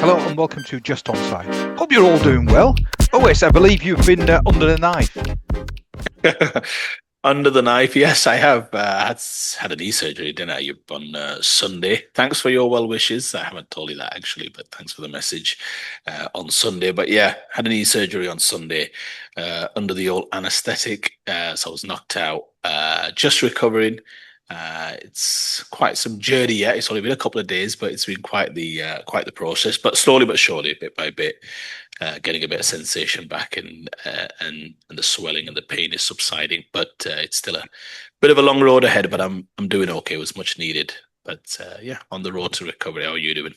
Hello and welcome to Just Onside. Hope you're all doing well. Oh yes, I believe you've been under the knife. Under the knife, yes, I have. Had a knee surgery, didn't I, on Sunday. Thanks for your well wishes. I haven't told you that actually, but thanks for the message on Sunday. But yeah, had a knee surgery on Sunday under the old anesthetic. So I was knocked out, just recovering. It's quite some journey yet. It's only been a couple of days, but it's been quite the process. But slowly but surely, bit by bit, getting a bit of sensation back, and the swelling and the pain is subsiding. But it's still a bit of a long road ahead. But I'm doing okay. It was much needed. But yeah, on the road to recovery. How are you doing?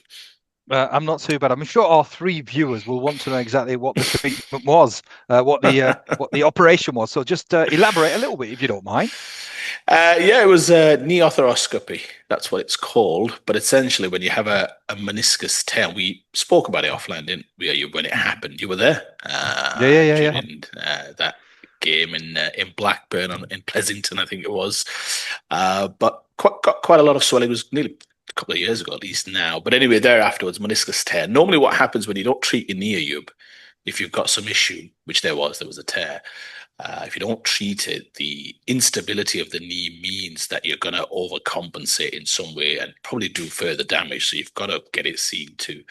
I'm not too bad. I'm sure our three viewers will want to know exactly what the treatment was, what the operation was. So just elaborate a little bit if you don't mind. Yeah, it was a knee arthroscopy. That's what it's called. But essentially, when you have a meniscus tear, we spoke about it offline, didn't we? When it happened, you were there Yeah. during that game in Blackburn in Pleasington, I think it was. But got quite a lot of swelling. It was nearly a couple of years ago, at least now. But anyway, there afterwards, meniscus tear. Normally, what happens when you don't treat your knee, Ayub, if you've got some issue, which there was a tear. If you don't treat it, the instability of the knee means that you're going to overcompensate in some way and probably do further damage. So you've got to get it seen to.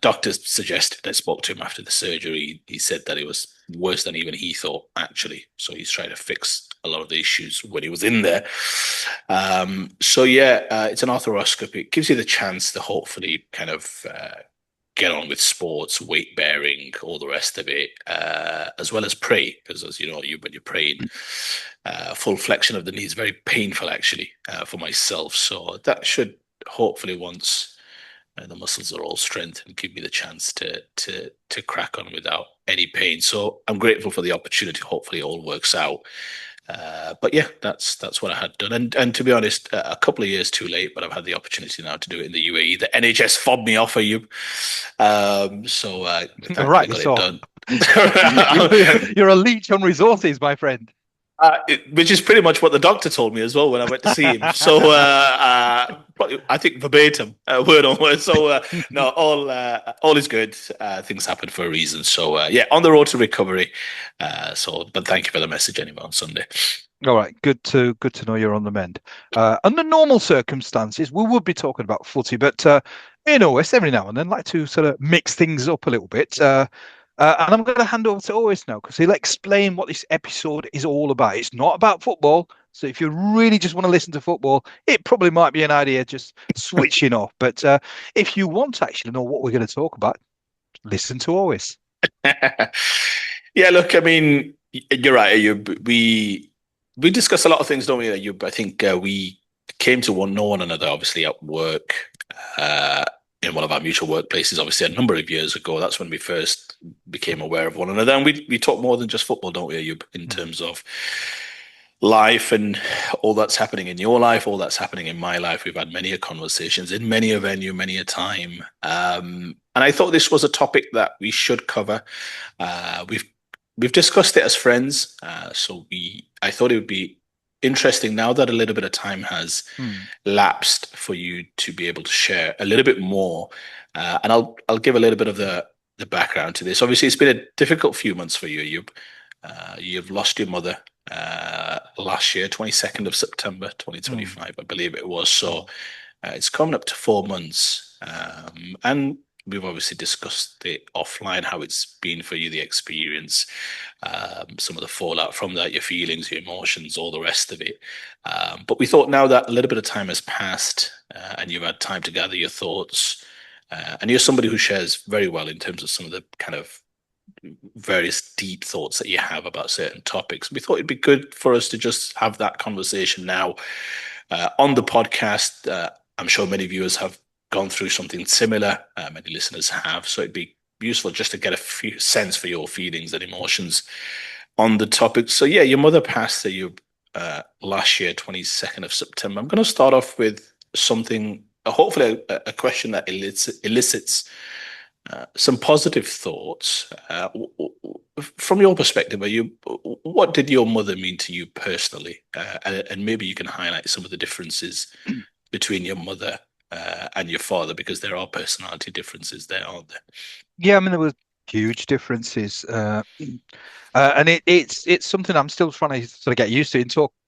Doctors suggested, I spoke to him after the surgery. He said that it was worse than even he thought, actually. So he's trying to fix a lot of the issues when he was in there. So yeah, it's an arthroscopy. It gives you the chance to hopefully kind of get on with sports, weight bearing, all the rest of it, as well as pray. Because as you know, when you're praying, full flexion of the knee is very painful actually for myself. So that should hopefully once the muscles are all strengthened, give me the chance to crack on without any pain. So I'm grateful for the opportunity. Hopefully, it all works out. But yeah, that's what I had done, and to be honest, a couple of years too late. But I've had the opportunity now to do it in the UAE. The NHS fobbed me off of you, so thankfully Rightly got it so. done. You're a leech on resources, my friend. Which is pretty much what the doctor told me as well when I went to see him. So I think verbatim, word on word. So no, all is good. Things happen for a reason. So yeah, on the road to recovery. But thank you for the message anyway on Sunday. All right, good to know you're on the mend. Under normal circumstances, we would be talking about footy, but in OS every now and then like to sort of mix things up a little bit. And I'm going to hand over to OS now because he'll explain what this episode is all about. It's not about football, so if you really just want to listen to football, it probably might be an idea just switching off. But if you want to actually know what we're going to talk about, listen to OS. Yeah, look, I mean, you're right. We discuss a lot of things, don't we? I think we came to know one another, obviously, at work, uh, in one of our mutual workplaces, obviously, a number of years ago. That's when we first became aware of one another. And we talk more than just football, don't we, Ayub, in Mm. terms of life and all that's happening in your life, all that's happening in my life. We've had many a conversations in many a venue, many a time. And I thought this was a topic that we should cover. We've discussed it as friends, I thought it would be interesting now that a little bit of time has Mm. lapsed for you to be able to share a little bit more. And I'll give a little bit of the background to this. Obviously, it's been a difficult few months for you. You've lost your mother last year, 22nd of September, Mm. 2025, I believe it was. So it's coming up to 4 months. And we've obviously discussed it offline, how it's been for you, the experience, some of the fallout from that, your feelings, your emotions, all the rest of it. But we thought now that a little bit of time has passed and you've had time to gather your thoughts, and you're somebody who shares very well in terms of some of the kind of various deep thoughts that you have about certain topics. We thought it'd be good for us to just have that conversation now on the podcast. I'm sure many viewers have gone through something similar. Many listeners have, so it'd be useful just to get a few sense for your feelings and emotions on the topic. So yeah, your mother passed to you last year, 22nd of September. I'm going to start off with something, hopefully a question that elicits some positive thoughts. From your perspective, what did your mother mean to you personally? And maybe you can highlight some of the differences between your mother and your father, because there are personality differences there, aren't there? Yeah, I mean there were huge differences, and it's something I'm still trying to sort of get used to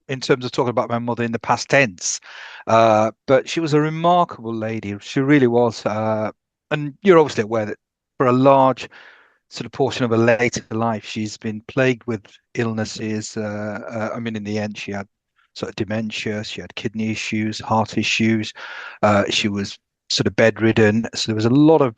in terms of talking about my mother in the past tense. But she was a remarkable lady. She really was. And you're obviously aware that for a large sort of portion of her later life, she's been plagued with illnesses. I mean, in the end, she had sort of dementia, she had kidney issues, heart issues. She was sort of bedridden. So there was a lot of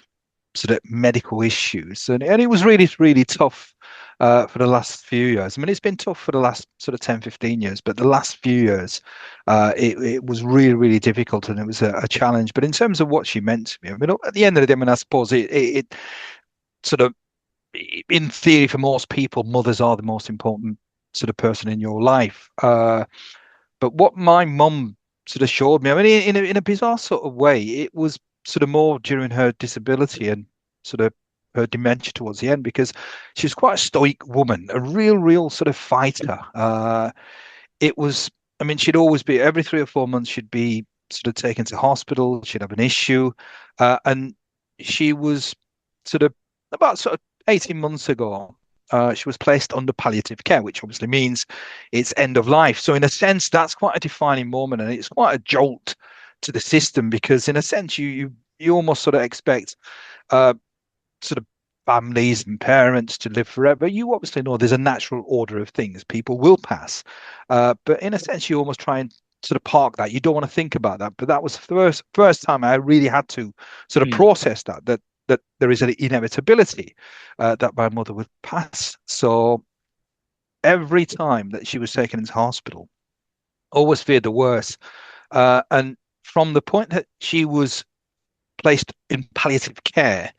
sort of medical issues, and it was really, really tough. For the last few years. I mean, it's been tough for the last sort of 10, 15 years, but the last few years, it was really, really difficult and it was a challenge. But in terms of what she meant to me, I mean, at the end of the day, I mean, I suppose it sort of in theory, for most people, mothers are the most important sort of person in your life. But what my mum sort of showed me, I mean, in a bizarre sort of way, it was sort of more during her disability and sort of her dementia towards the end, because she was quite a stoic woman, a real sort of fighter. It was, I mean, she'd always be every 3 or 4 months, she'd be sort of taken to hospital, she'd have an issue. And she was sort of about sort of 18 months ago, she was placed under palliative care, which obviously means it's end of life. So, in a sense, that's quite a defining moment, and it's quite a jolt to the system because, in a sense, you almost sort of expect uh, sort of families and parents to live forever. You obviously know there's a natural order of things. People will pass. But in a sense, you almost try and sort of park that. You don't want to think about that. But that was the first time I really had to sort of Mm. process that there is an inevitability that my mother would pass. So every time that she was taken into hospital, always feared the worst. And from the point that she was placed in palliative care,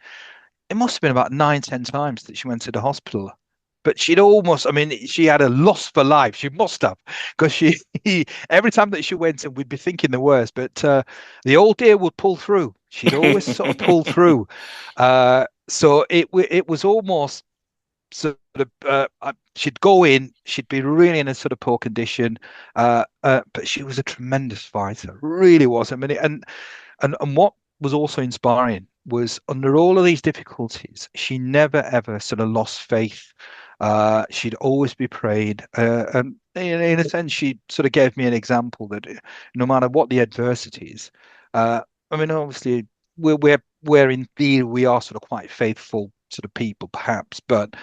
it must have been about 9, 10 times that she went to the hospital. But she'd almost, I mean, she had a loss for life. She must have, because every time that she went, and we'd be thinking the worst, but the old dear would pull through. She'd always sort of pull through. So it was almost sort of, she'd go in, she'd be really in a sort of poor condition, but she was a tremendous fighter, really was. I mean, and what was also inspiring was under all of these difficulties, she never ever sort of lost faith. She'd always be prayed. And in a sense, she sort of gave me an example that no matter what the adversities, uh, I mean, obviously, we're in theory, we are sort of quite faithful sort of people, perhaps, but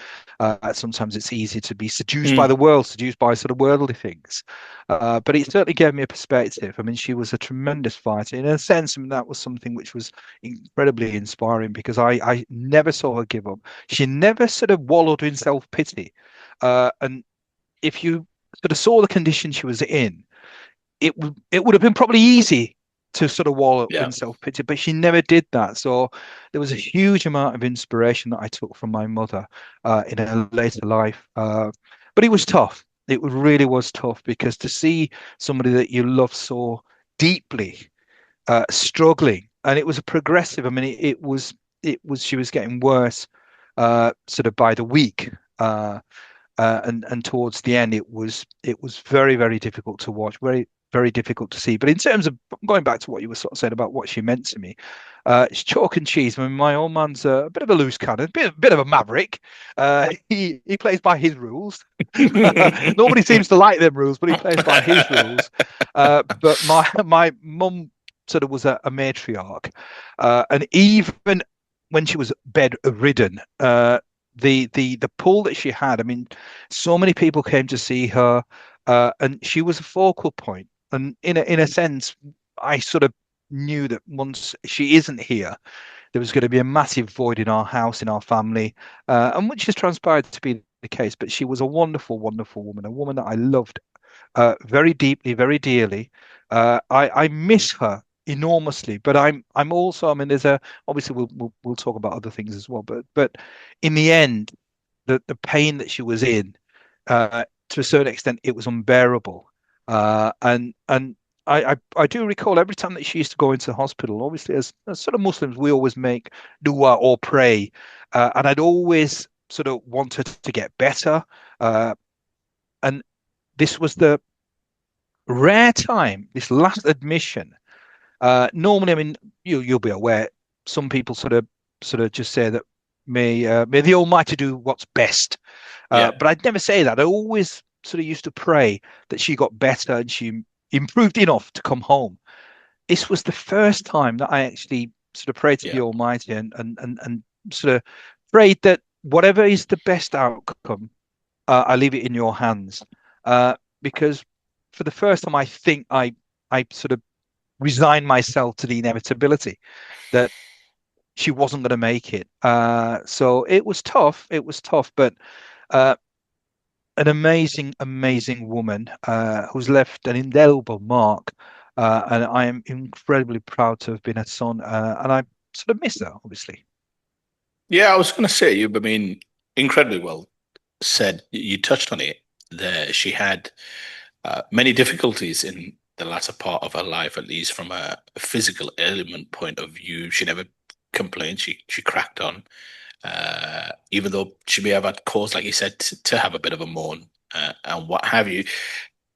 sometimes it's easy to be seduced by Mm. the world, seduced by sort of worldly things. But it certainly gave me a perspective. I mean, she was a tremendous fighter. In a sense, I mean, that was something which was incredibly inspiring because I never saw her give up. She never sort of wallowed in self-pity. And if you sort of saw the condition she was in, it would have been probably easy to sort of wallow Yeah. in self-pity, but she never did that. So there was a huge amount of inspiration that I took from my mother in her later life. But it was tough. It really was tough because to see somebody that you love so deeply struggling, and it was a progressive. I mean, it was she was getting worse sort of by the week. And towards the end, it was very, very difficult to watch, very, very difficult to see. But in terms of going back to what you were sort of saying about what she meant to me, it's chalk and cheese. I mean, my old man's a bit of a loose cannon, bit of a maverick. He plays by his rules. Nobody seems to like them rules, but he plays by his rules. But my mum sort of was a matriarch, and even when she was bedridden, the pull that she had. I mean, so many people came to see her, and she was a focal point. And in a sense, I sort of knew that once she isn't here, there was going to be a massive void in our house, in our family, and which has transpired to be the case. But she was a wonderful, wonderful woman, a woman that I loved very deeply, very dearly. I miss her enormously, but I'm also, I mean, there's a obviously we'll talk about other things as well, but in the end, the pain that she was in, to a certain extent, it was unbearable. And I do recall every time that she used to go into the hospital, obviously as sort of Muslims, we always make dua or pray, and I'd always sort of wanted to get better. And this was the rare time, this last admission, Normally, I mean, you'll be aware. Some people sort of just say that may the Almighty do what's best. Yeah, But I'd never say that. I always sort of used to pray that she got better and she improved enough to come home. This was the first time that I actually sort of prayed to yeah. the Almighty and sort of prayed that whatever is the best outcome, I leave it in your hands. Because for the first time, I think I sort of resigned myself to the inevitability that she wasn't going to make it. So it was tough. It was tough, but uh, an amazing, amazing woman who's left an indelible mark. And I am incredibly proud to have been her son. And I sort of miss her, obviously. Yeah, I was going to say, you, I mean, incredibly well said. You touched on it there. She had many difficulties in the latter part of her life, at least from a physical element point of view. She never complained. She cracked on, even though she may have had cause, like you said, to have a bit of a moan and what have you.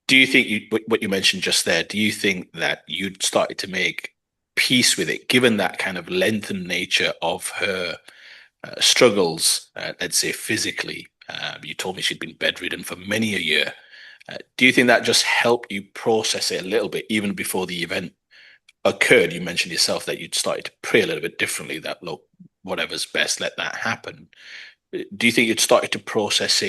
Do you think what you mentioned just there? Do you think that you'd started to make peace with it, given that kind of lengthened nature of her struggles, let's say physically? You told me she'd been bedridden for many a year. Do you think that just helped you process it a little bit, even before the event occurred? You mentioned yourself that you'd started to pray a little bit differently, that, look, whatever's best, let that happen. Do you think you'd started to process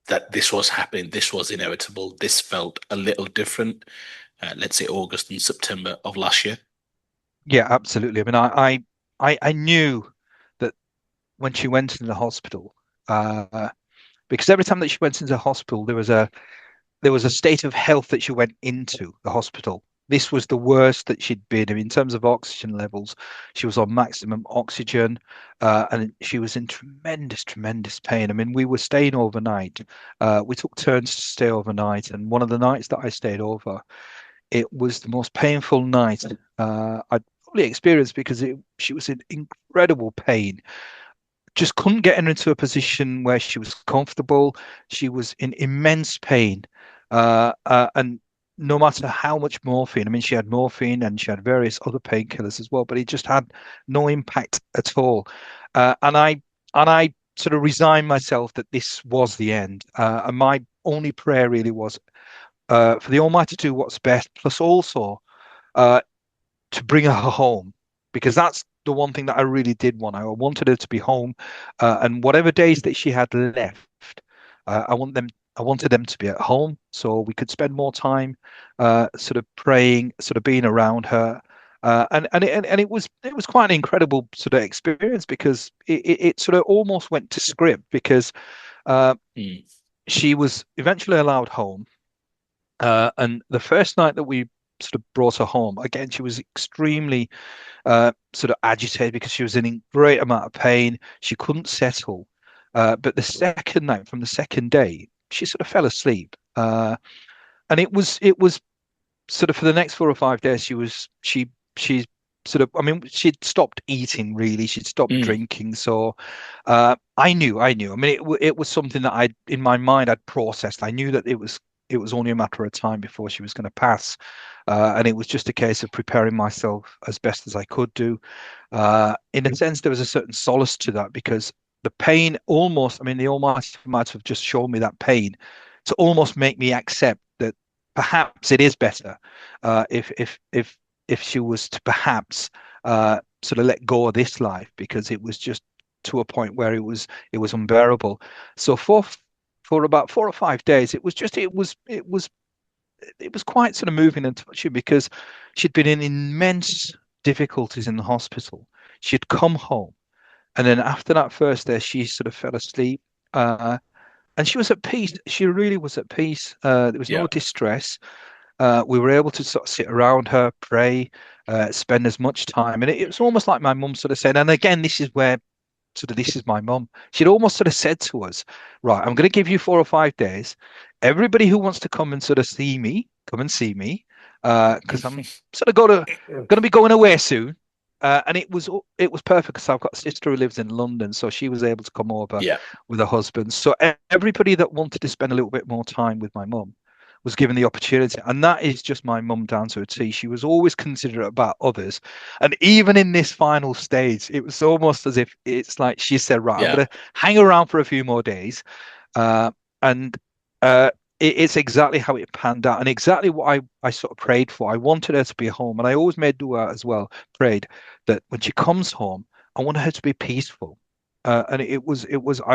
that this was happening, this was inevitable, this felt a little different, let's say August and September of last year? Yeah, absolutely. I mean, I knew that when she went into the hospital, because every time that she went into hospital, there was a state of health that she went into the hospital. This was the worst that she'd been. I mean, in terms of oxygen levels, she was on maximum oxygen, and she was in tremendous, tremendous pain. I mean, we were staying overnight. We took turns to stay overnight, and one of the nights that I stayed over, it was the most painful night I'd probably experienced because she was in incredible pain, just couldn't get her into a position where she was comfortable. She was in immense pain. And no matter how much morphine, I mean, she had morphine and she had various other painkillers as well, but it just had no impact at all. And I sort of resigned myself that this was the end. And my only prayer really was for the Almighty to do what's best, plus also uh, to bring her home because that's the one thing that I really did want. I wanted her to be home, and whatever days that she had left, I want them. I wanted them to be at home so we could spend more time, sort of praying, sort of being around her. And it was quite an incredible sort of experience because it sort of almost went to script because uh, Mm. she was eventually allowed home. And the first night that we sort of brought her home, again, she was extremely sort of agitated because she was in a great amount of pain. She couldn't settle. But the second night, from the second day, she sort of fell asleep. And it was sort of for the next 4 or 5 days, she sort of, I mean, she'd stopped eating really. She'd stopped Mm. drinking. So I knew. I mean, it was something that I, in my mind, I'd processed. I knew that it was only a matter of time before she was going to pass, and it was just a case of preparing myself as best as I could do. In a sense, there was a certain solace to that because the pain almost, I mean, the Almighty might have just shown me that pain to almost make me accept that perhaps it is better if she was to perhaps sort of let go of this life because it was just to a point where it was unbearable. So for about 4 or 5 days, it was quite sort of moving and touching because she'd been in immense difficulties in the hospital. She'd come home, and then after that first day, she sort of fell asleep. And she was at peace. She really was at peace. There was no Yeah. distress. We were able to sort of sit around her, pray, spend as much time. And it was almost like my mum sort of said, and again, this is where sort of this is my mum. She'd almost sort of said to us, right, I'm going to give you 4 or 5 days. Everybody who wants to come and sort of see me, come and see me, because I'm sort of going to be going away soon. And it was perfect because I've got a sister who lives in London, so she was able to come over Yeah. with her husband. So everybody that wanted to spend a little bit more time with my mum was given the opportunity. And that is just my mum down to a T. She was always considerate about others. And even in this final stage, it was almost as if it's like she said, right, I'm Yeah. going to hang around for a few more days. And it's exactly how it panned out and exactly what I sort of prayed for. I wanted her to be home. And I always made dua as well, prayed that when she comes home, I want her to be peaceful. And I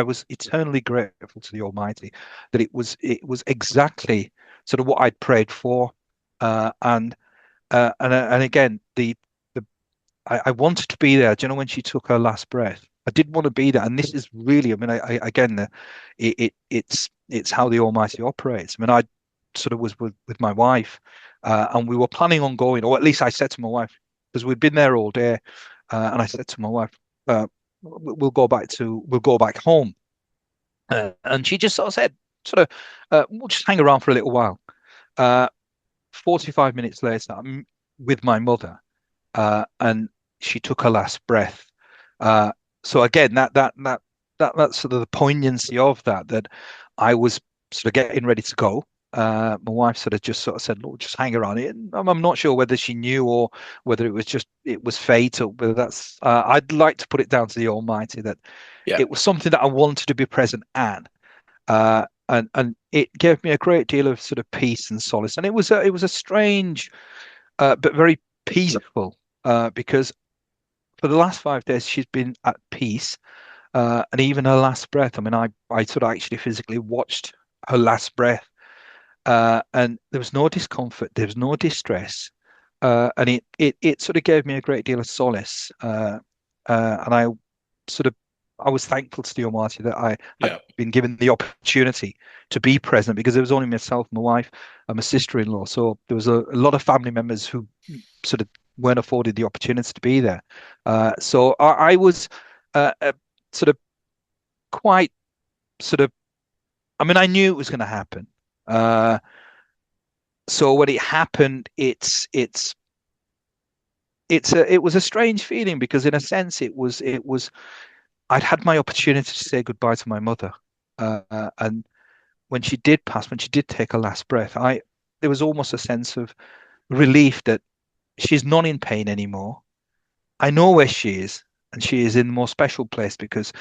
was eternally grateful to the Almighty that it was exactly sort of what I'd prayed for. And again, the I wanted to be there. Do you know when she took her last breath? I did want to be there, and this is really, I mean, I again, it's how the Almighty operates. I mean, I sort of was with my wife, and we were planning on going, or at least I said to my wife, because we'd been there all day, and I said to my wife, uh, we'll go back home, and she just sort of said, sort of, we'll just hang around for a little while. 45 minutes later, I'm with my mother and she took her last breath. Uh, so again, that's sort of the poignancy of that I was sort of getting ready to go. My wife sort of just sort of said, "Look, just hang around." I'm not sure whether she knew or whether it was fate or whether that's. I'd like to put it down to the Almighty that Yeah. it was something that I wanted to be present at. And it gave me a great deal of sort of peace and solace. And it was a strange but very peaceful because for the last 5 days she's been at peace, and even her last breath. I mean, I sort of actually physically watched her last breath, and there was no discomfort, there was no distress, and it sort of gave me a great deal of solace, and sort of I was thankful to the Almighty that I had Yeah. been given the opportunity to be present because there was only myself, my wife, and my sister-in-law. So there was a lot of family members who sort of weren't afforded the opportunity to be there. So I was sort of quite sort of. I mean, I knew it was going to happen. Uh, so when it happened, it was a strange feeling because in a sense it was I'd had my opportunity to say goodbye to my mother, and when she did pass, when she did take her last breath, I there was almost a sense of relief that she's not in pain anymore. I know where she is, and she is in the more special place because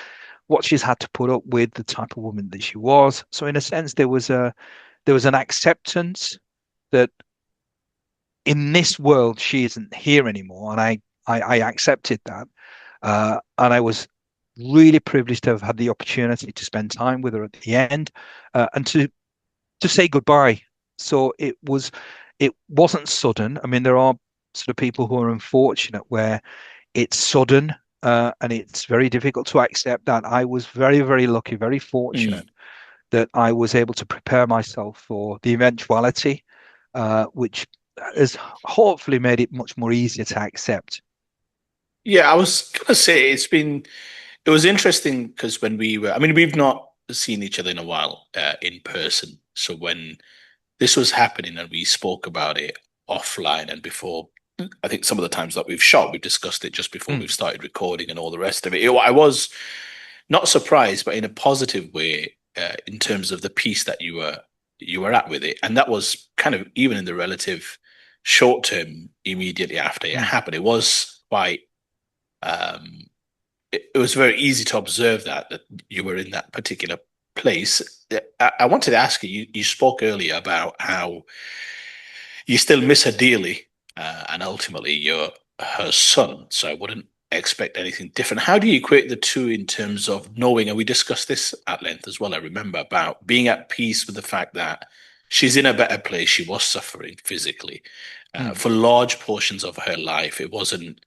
what she's had to put up with, the type of woman that she was. So in a sense, there was an acceptance that in this world she isn't here anymore, and I accepted that, and I was really privileged to have had the opportunity to spend time with her at the end, and to say goodbye. So it wasn't sudden. I mean, there are sort of people who are unfortunate where it's sudden, and it's very difficult to accept that. I was very, very lucky, very Mm. fortunate that I was able to prepare myself for the eventuality, which has hopefully made it much more easier to accept. Yeah, I was gonna say it was interesting because I mean, we've not seen each other in a while in person. So when this was happening and we spoke about it offline and before, I think some of the times that we've shot, we've discussed it just before we've Mm, started recording and all the rest of it. I was not surprised, but in a positive way, in terms of the piece that you were at with it, and that was kind of even in the relative short term immediately after it mm, happened. It was quite. It was very easy to observe that you were in that particular place. I wanted to ask you. You spoke earlier about how you still miss her dearly, and ultimately you're her son. So I wouldn't expect anything different. How do you equate the two in terms of knowing? And we discussed this at length as well. I remember about being at peace with the fact that she's in a better place. She was suffering physically mm, for large portions of her life. It wasn't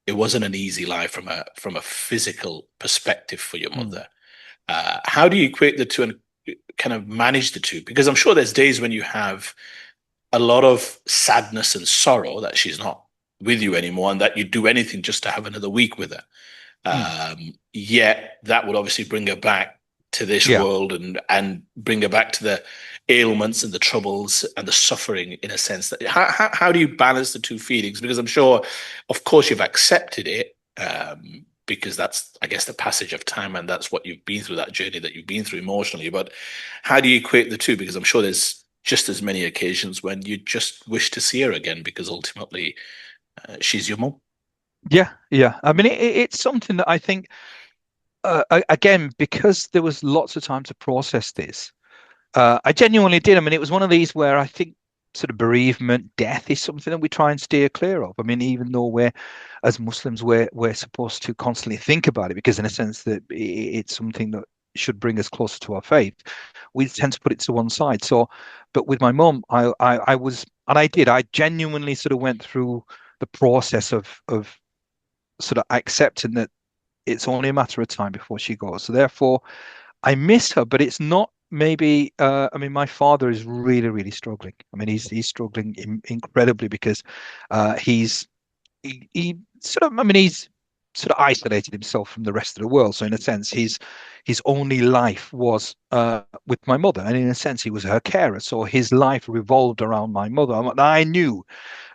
an easy life from a physical perspective for your mm, mother. How do you equate the two and kind of manage the two? Because I'm sure there's days when you have a lot of sadness and sorrow that she's not with you anymore and that you'd do anything just to have another week with her. mm. Yet that would obviously bring her back to this Yeah. world and bring her back to the ailments and the troubles and the suffering in a sense that how do you balance the two feelings? Because I'm sure, of course, you've accepted it because that's, I guess, the passage of time and that's what you've been through, that journey that you've been through emotionally. But how do you equate the two? Because I'm sure just as many occasions when you just wish to see her again because ultimately she's your mum. Yeah, yeah. I mean, it's something that I think, again, because there was lots of time to process this. I genuinely did. I mean, it was one of these where I think sort of bereavement, death is something that we try and steer clear of. I mean, even though we're, as Muslims, we're supposed to constantly think about it because, in a sense, that it's something that should bring us closer to our faith. We tend to put it to one side. So, but with my mum, I was, and I did. I genuinely sort of went through the process of sort of accepting that it's only a matter of time before she goes. So therefore, I miss her, but it's not maybe. I mean, my father is really, really struggling. I mean, he's struggling incredibly because he's he sort of. I mean, he's sort of isolated himself from the rest of the world. So in a sense, his only life was with my mother, and in a sense, he was her carer. So his life revolved around my mother. And I knew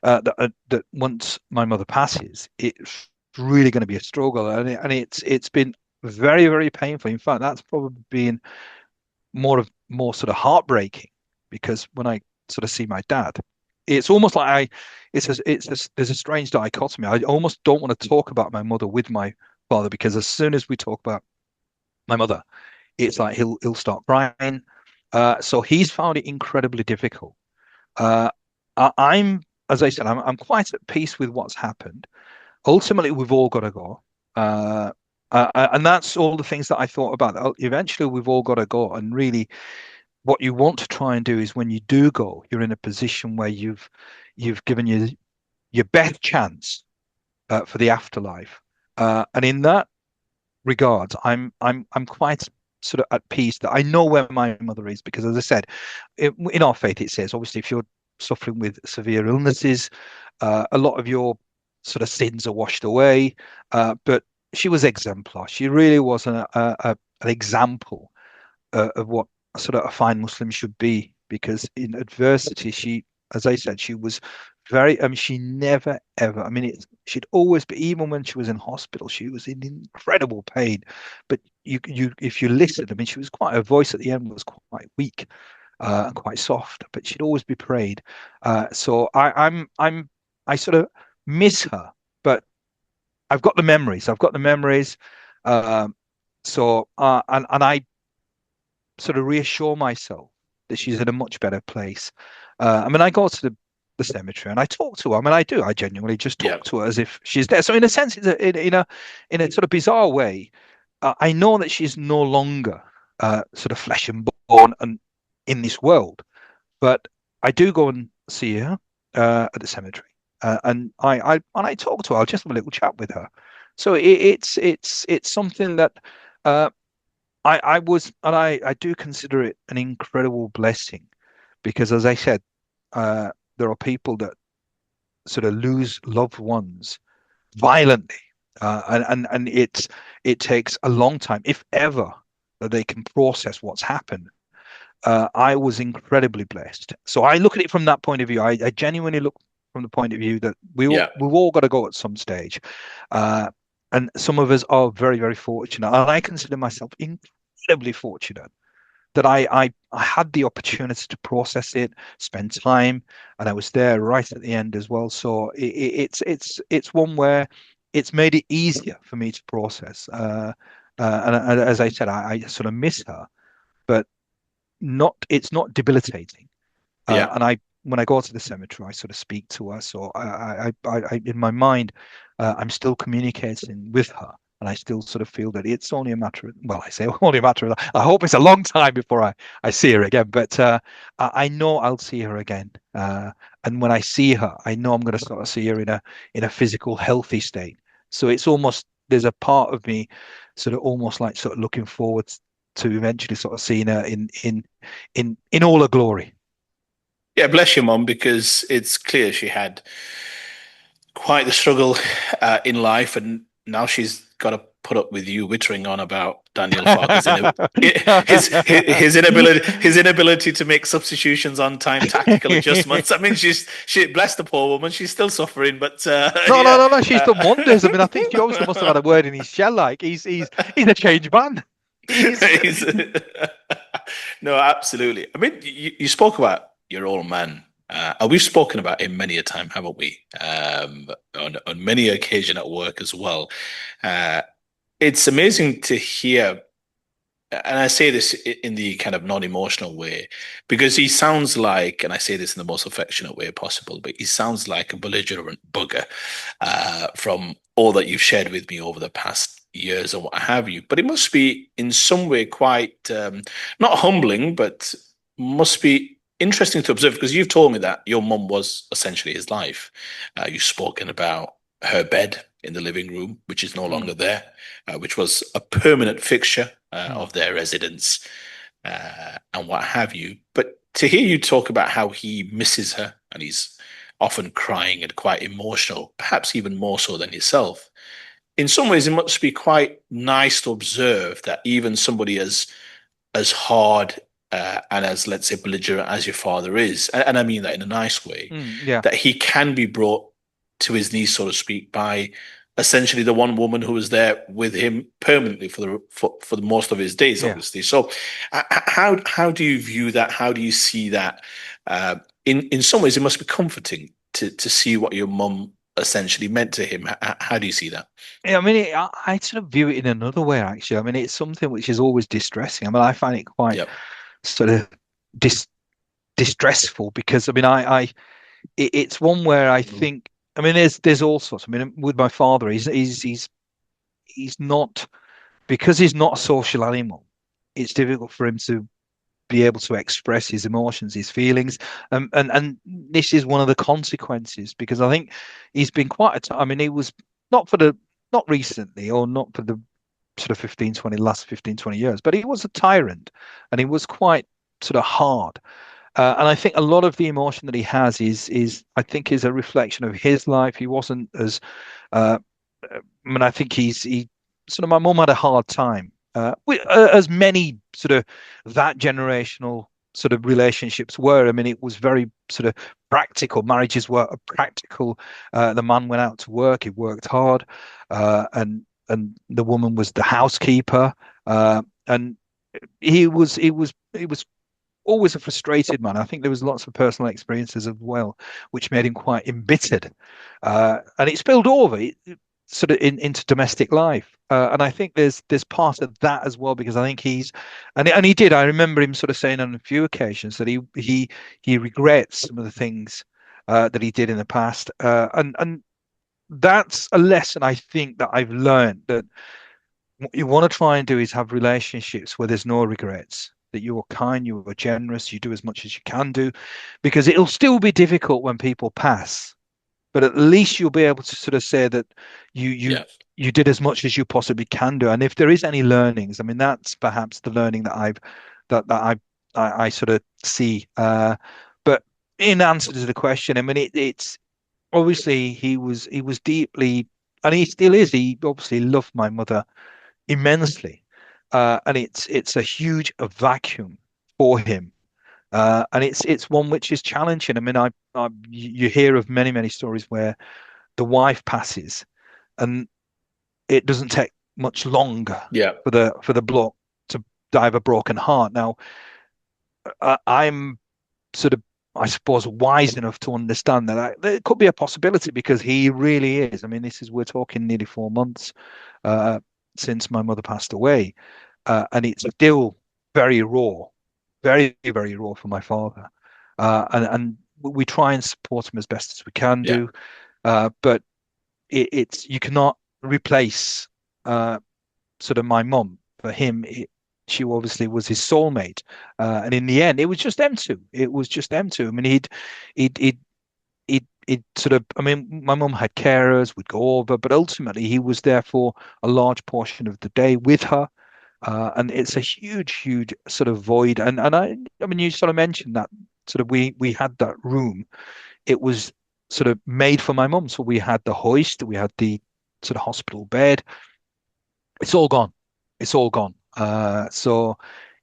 that once my mother passes, it's really going to be a struggle, and it's been very, very painful. In fact, that's probably been more sort of heartbreaking because when I sort of see my dad, it's almost like there's a strange dichotomy. I almost don't want to talk about my mother with my father because as soon as we talk about my mother, it's like he'll start crying. So he's found it incredibly difficult. Uh, I'm, as I said, I'm quite at peace with what's happened. Ultimately, we've all got to go. Uh, and that's all the things that I thought about. Eventually, we've all got to go. And really, what you want to try and do is when you do go, you're in a position where you've given your best chance for the afterlife. And in that regards, I'm quite sort of at peace that I know where my mother is because, as I said, in our faith it says obviously if you're suffering with severe illnesses, a lot of your sort of sins are washed away. But she was exemplar. She really was an example of what sort of a fine Muslim should be because in adversity she, as I said, she was very, I mean, she never ever, I mean, she'd always be, even when she was in hospital, she was in incredible pain. But if you listened, I mean, she was quite, her voice at the end was quite weak and quite soft, but she'd always be prayed. So I sort of miss her, but I've got the memories. I've got the memories. Um, and I sort of reassure myself that she's in a much better place. I mean, I go to the cemetery and I talk to her. I mean, I do. I genuinely just Yeah, talk to her as if she's there. So in a sense, in a sort of bizarre way, I know that she's no longer sort of flesh and bone and in this world, but I do go and see her at the cemetery, and I talk to her. I'll just have a little chat with her. So it's something that uh, I was, and I do consider it an incredible blessing because, as I said, there are people that sort of lose loved ones violently, and it takes a long time, if ever, that they can process what's happened. I was incredibly blessed, so I look at it from that point of view. I genuinely look from the point of view that yeah, we've all got to go at some stage, uh, and some of us are very, very fortunate, and I consider myself incredibly fortunate that I had the opportunity to process it, spend time, and I was there right at the end as well. So it's one where it's made it easier for me to process. And as I said, I sort of miss her, but not it's not debilitating. yeah. And I when I go to the cemetery, I sort of speak to her. So in my mind, I'm still communicating with her, and I still sort of feel that it's only a matter of, well, I say only a matter of, I hope it's a long time before I see her again, but I know I'll see her again. And when I see her, I know I'm going to sort of see her in a physical, healthy state. So it's almost there's a part of me sort of almost like sort of looking forward to eventually sort of seeing her in all her glory. Yeah, bless your mum, because it's clear she had quite the struggle in life, and now she's got to put up with you wittering on about Daniel Farker's his inability to make substitutions on time, tactical adjustments. I mean, she bless the poor woman, she's still suffering, but No, no, yeah. no, no. She's done wonders. I mean, I think she obviously must have had a word in his shell. Like he's a changed man. He's He's- no, absolutely. I mean, you spoke about your old man. And we've spoken about him many a time, haven't we? On many occasion at work as well. Uh, it's amazing to hear, and I say this in the kind of non-emotional way, because he sounds like, and I say this in the most affectionate way possible, but he sounds like a belligerent bugger from all that you've shared with me over the past years and what have you. But it must be in some way quite not humbling, but must be interesting to observe because you've told me that your mum was essentially his life. You've spoken about her bed in the living room, which is no Mm, longer there, which was a permanent fixture mm. of their residence and what have you. But to hear you talk about how he misses her and he's often crying and quite emotional, perhaps even more so than yourself, in some ways it must be quite nice to observe that even somebody as hard and as, let's say, belligerent as your father is, and I mean that in a nice way, Yeah, that he can be brought to his knees, so to speak, by essentially the one woman who was there with him permanently for the most of his days, yeah. obviously. So, how do you view that? How do you see that? In some ways, it must be comforting to see what your mum essentially meant to him. How do you see that? Yeah, I mean, I sort of view it in another way, actually. I mean, it's something which is always distressing. I mean, I find it quite Yep. sort of dis distressful because, I mean, it's one where I think, I mean, there's all sorts. I mean, with my father, he's not because he's not a social animal. It's difficult for him to be able to express his emotions, his feelings, and this is one of the consequences because I think he's been quite a I mean, he was not for the not recently or not for the sort of last 15 20 years, but he was a tyrant and he was quite sort of hard. And I think a lot of the emotion that he has is I think is a reflection of his life. He wasn't as uh, I mean, I think he sort of my mum had a hard time, as many sort of that generational sort of relationships were. I mean, it was very sort of practical. Marriages were practical. The man went out to work. He worked hard, and the woman was the housekeeper. And he was always a frustrated man. I think there was lots of personal experiences as well, which made him quite embittered, and it spilled over sort of into domestic life. And I think there's part of that as well because I think and he did. I remember him sort of saying on a few occasions that he regrets some of the things that he did in the past, and that's a lesson I think that I've learned that what you want to try and do is have relationships where there's no regrets, that you are kind, you are generous, you do as much as you can do, because it'll still be difficult when people pass, but at least you'll be able to sort of say that you you Yeah. you did as much as you possibly can do. And if there is any learnings, I mean, that's perhaps the learning that I sort of see. But in answer to the question, I mean, it's obviously he was deeply, and he still is. He obviously loved my mother immensely, and it's a huge vacuum for him, and it's one which is challenging. I mean, you hear of many stories where the wife passes, and it doesn't take much longer Yeah. for the bloke to die of a broken heart. Now, I'm sort of, I suppose, wise enough to understand that there could be a possibility because he really is. I mean, we're talking nearly 4 months uh, since my mother passed away, and it's still very raw, very raw for my father. And we try and support him as best as we can Yeah. do, but it's you cannot replace sort of my mum. For him, she obviously was his soulmate, and in the end, it was just them two. It was just them two. I mean, he'd sort of. I mean, my mum had carers, would go over, but ultimately, he was there for a large portion of the day with her. And it's a huge sort of void. And I mean, you sort of mentioned that sort of we had that room. It was sort of made for my mum. So we had the hoist, we had the sort of hospital bed. It's all gone. It's all gone. So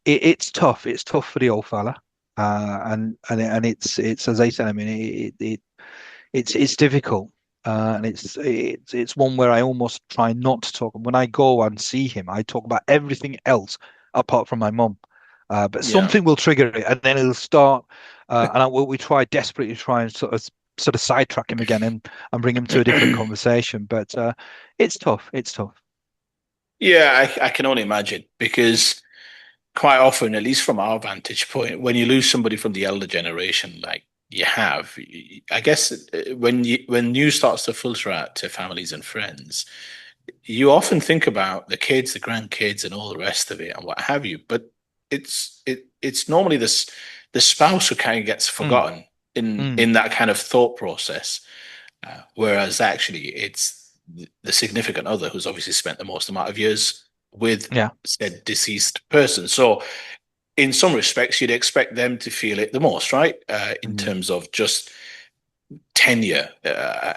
it's tough. It's tough for the old fella. And it's as I said. I mean, it's difficult. And it's one where I almost try not to talk. When I go and see him, I talk about everything else apart from my mum. But Yeah. something will trigger it, and then it'll start. We try desperately to try and sort of sidetrack him again and bring him to a different conversation. But it's tough. It's tough. Yeah, I can only imagine because quite often, at least from our vantage point, when you lose somebody from the elder generation, like you have, I guess when news starts to filter out to families and friends, you often think about the kids, the grandkids, and all the rest of it, and what have you. But it's normally this the spouse who kind of gets Mm, forgotten in mm, in that kind of thought process, whereas actually it's the significant other who's obviously spent the most amount of years with yeah. said deceased person. So in some respects, you'd expect them to feel it the most, right? In Mm, terms of just tenure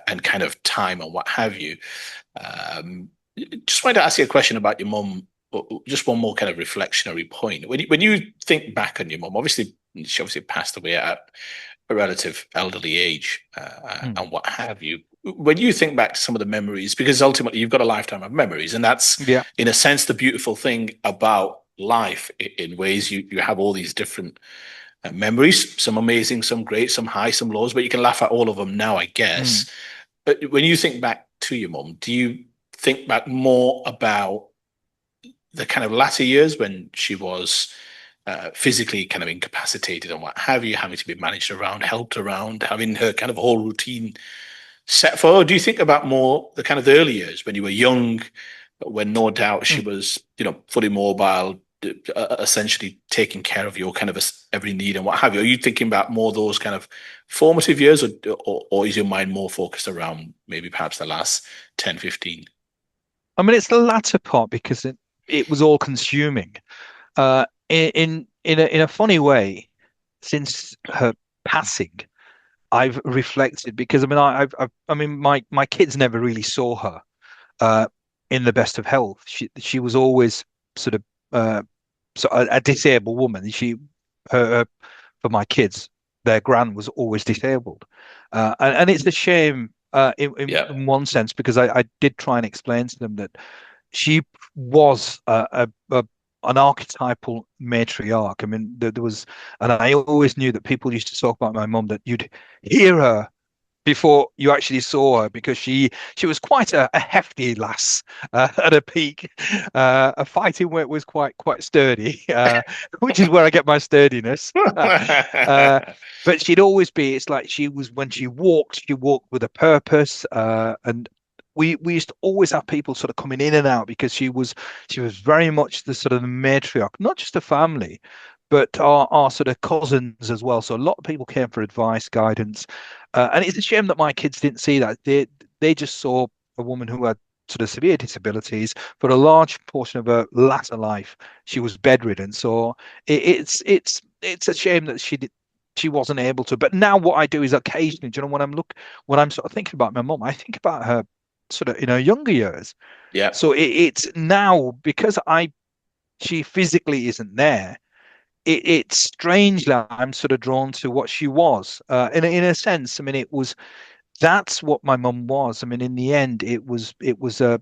and kind of time and what have you. Um, just wanted to ask you a question about your mum. Just one more kind of reflectionary point. When you think back on your mum, obviously she obviously passed away at a relative elderly age mm, and what have you. When you think back to some of the memories, because ultimately you've got a lifetime of memories, and that's yeah. in a sense the beautiful thing about life. In ways you have all these different memories, some amazing, some great, some high, some lows, but you can laugh at all of them now, I Mm. guess. But when you think back to your mum, do you think back more about the kind of latter years when she was physically kind of incapacitated and what have you, having to be managed around, helped around, having her kind of whole routine set for her? Or do you think about more the kind of the early years when you were young, when no doubt she Mm. was, fully mobile, essentially taking care of your kind of every need and what have you? Are you thinking about more those kind of formative years, or is your mind more focused around maybe perhaps the last 10, 15? I mean, it's the latter part because it was all consuming. In a funny way, since her passing, I've reflected because I mean I mean my kids never really saw her uh in the best of health. She was always sort of a disabled woman. Her for my kids, their gran was always disabled, and it's a shame Yeah. in one sense because I did try and explain to them that she was an archetypal matriarch. I mean, there was, and I always knew that people used to talk about my mum that you'd hear her before you actually saw her because she was quite a hefty lass at her peak. A fighting weight was quite sturdy, which is where I get my sturdiness. But she'd always be. It's like she was when she walked with a purpose, and we used to always have people sort of coming in and out because she was very much the sort of the matriarch, not just a family, but our sort of cousins as well. So a lot of people came for advice, guidance, and it's a shame that my kids didn't see that. They just saw a woman who had sort of severe disabilities. For a large portion of her latter life, she was bedridden. So it's a shame that she wasn't able to. But now what I do is occasionally, do you know, when I'm sort of thinking about my mum, I think about her sort of in her younger years. Yeah. So it's now because I she physically isn't there. It's strange that I'm sort of drawn to what she was. In a sense, I mean, that's what my mum was. I mean, in the end, it was a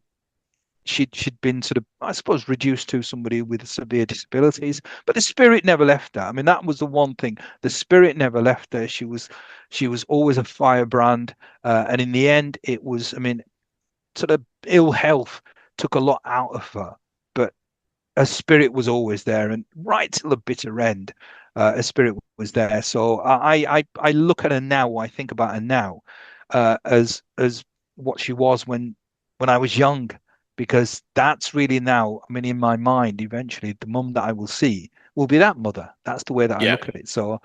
she'd been sort of, I suppose, reduced to somebody with severe disabilities, but the spirit never left her. I mean, that was the one thing. The spirit never left her. She was always a firebrand, and in the end, it was. I mean, sort of ill health took a lot out of her, but her spirit was always there, and right till the bitter end, her spirit was there. So I look at her now, I think about her now, as what she was when I was young, because that's really now. I mean, in my mind, eventually, the mum that I will see will be that mother. That's the way that I Yeah. look at it. So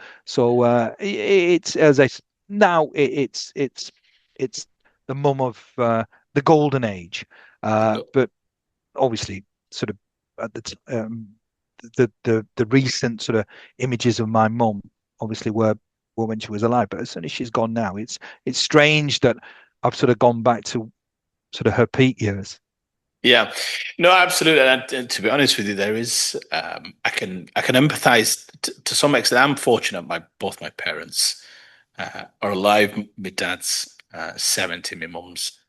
it's as now it's the mum of the golden age, but obviously sort of at the recent sort of images of my mum obviously were when she was alive, but as soon as she's gone now, it's strange that I've sort of gone back to sort of her peak years. Yeah, no, absolutely. And to be honest with you, there is I can empathize to some extent. I'm fortunate; both my parents are alive. My dad's 70, my mum's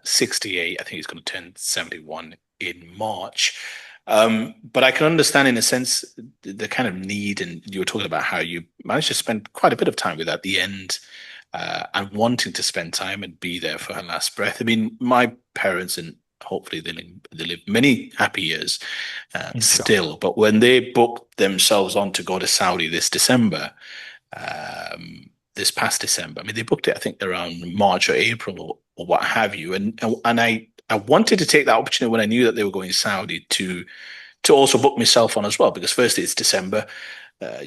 68. I think he's going to turn 71 in March. But I can understand, in a sense, the kind of need, and you were talking about how you managed to spend quite a bit of time with her at the end, and wanting to spend time and be there for her last breath. I mean, my parents, and hopefully they live many happy years Inshallah. still. But when they booked themselves on to go to Saudi this December, this past December, I mean, they booked it, I think, around March or April, or what have you, and I wanted to take that opportunity when I knew that they were going to Saudi to also book myself on as well, because firstly it's December.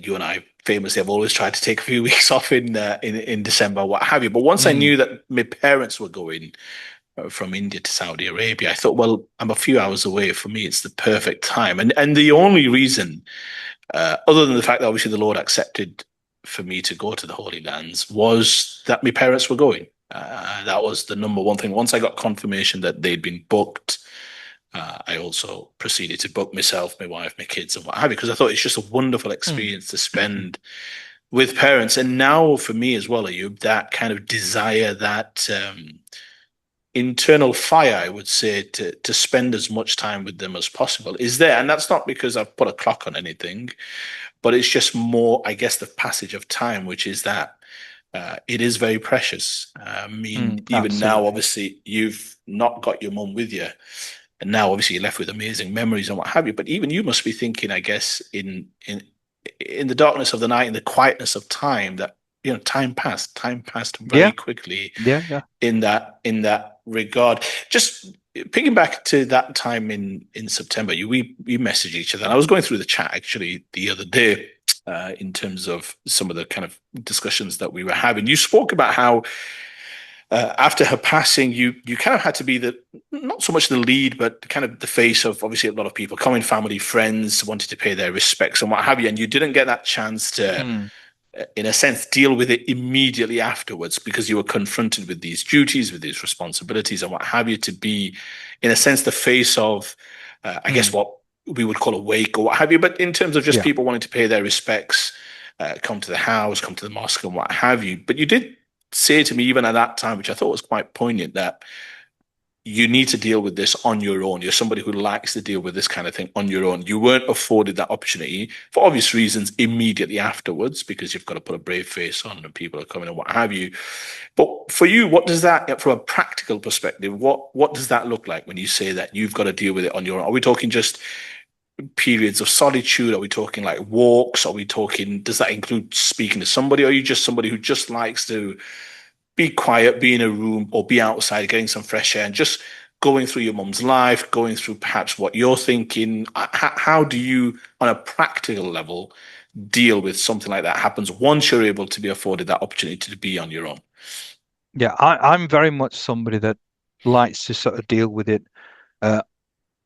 You and I famously have always tried to take a few weeks off in December, what have you. But once I Mm, knew that my parents were going from India to Saudi Arabia, I thought, well, I'm a few hours away. For me, it's the perfect time. And the only reason, other than the fact that obviously the Lord accepted for me to go to the Holy Lands, was that my parents were going. That was the number one thing. Once I got confirmation that they'd been booked, I also proceeded to book myself, my wife, my kids, and what have you, because I thought it's just a wonderful mm, experience to spend with parents. And now for me as well, Ayub, that kind of desire, that internal fire, I would say, to spend as much time with them as possible is there. And that's not because I've put a clock on anything, but it's just more, I guess, the passage of time, which is that it is very precious. I mean, even now, absolutely. obviously, you've not got your mum with you. And now, obviously, you're left with amazing memories and what have you. But even you must be thinking, I guess, in the darkness of the night, in the quietness of time, that time passed. Time passed very Yeah, quickly yeah, yeah. in that regard. Just picking back to that time in September, we messaged each other, and I was going through the chat actually the other day. In terms of some of the kind of discussions that we were having, you spoke about how after her passing, you kind of had to be the not so much the lead, but kind of the face of obviously a lot of people, common family, friends wanted to pay their respects and what have you, and you didn't get that chance to, Mm, in a sense, deal with it immediately afterwards because you were confronted with these duties, with these responsibilities, and what have you, to be, in a sense, the face of, I guess, mm, what we would call a wake or what have you. But in terms of just yeah, people wanting to pay their respects, come to the house, come to the mosque, and what have you. But you did say to me, even at that time, which I thought was quite poignant, that you need to deal with this on your own. You're somebody who likes to deal with this kind of thing on your own. You weren't afforded that opportunity for obvious reasons immediately afterwards because you've got to put a brave face on and people are coming and what have you. But for you, what does that, from a practical perspective, what does that look like when you say that you've got to deal with it on your own? Are we talking just periods of solitude? Are we talking like walks? Are we talking, does that include speaking to somebody? Or are you just somebody who just likes to be quiet, be in a room, or be outside getting some fresh air and just going through your mum's life, going through perhaps what you're thinking? How do you, on a practical level, deal with something like that happens once you're able to be afforded that opportunity to be on your own? yeah. I'm very much somebody that likes to sort of deal with it uh,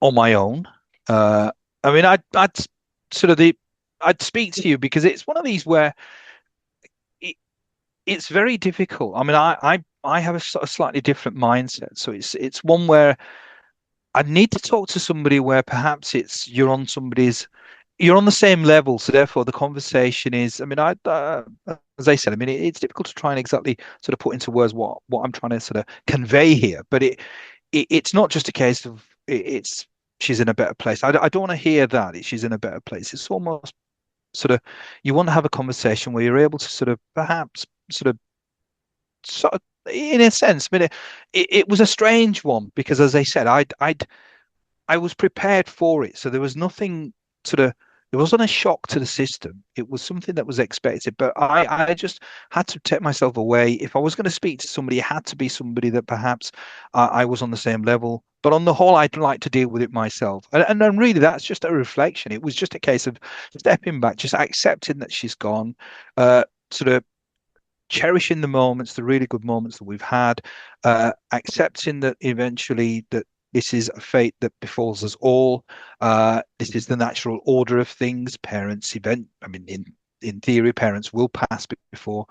on my own. Uh, I mean, I'd sort of the I'd speak to you because it's one of these where it, it's very difficult. I mean, I have a sort of slightly different mindset, so it's one where I need to talk to somebody where perhaps it's you're on the same level, so therefore the conversation is. I mean, as I said, I mean it's difficult to try and exactly sort of put into words what I'm trying to sort of convey here, but it's not just a case of it's she's in a better place. I don't want to hear that she's in a better place. It's almost sort of you want to have a conversation where you're able to sort of perhaps sort of in a sense. I mean, it was a strange one because, as I said, I was prepared for it. So there was nothing sort of, it wasn't a shock to the system. It was something that was expected. But I just had to take myself away. If I was going to speak to somebody, it had to be somebody that perhaps I was on the same level. But on the whole, I'd like to deal with it myself. And then really, that's just a reflection. It was just a case of stepping back, just accepting that she's gone, sort of cherishing the moments, the really good moments that we've had, accepting that eventually that this is a fate that befalls us all. This is the natural order of things. Parents event. I mean, in theory, parents will pass before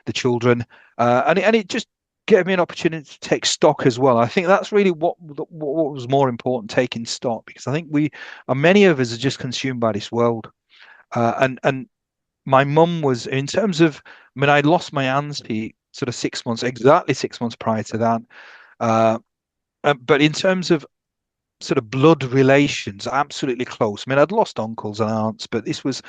the children, and it just gave me an opportunity to take stock as well. I think that's really what was more important, taking stock, because I think many of us are just consumed by this world, and my mum was in terms of I mean I lost my auntie sort of 6 months exactly 6 months prior to that but in terms of sort of blood relations, absolutely close. I mean, I'd lost uncles and aunts, but this was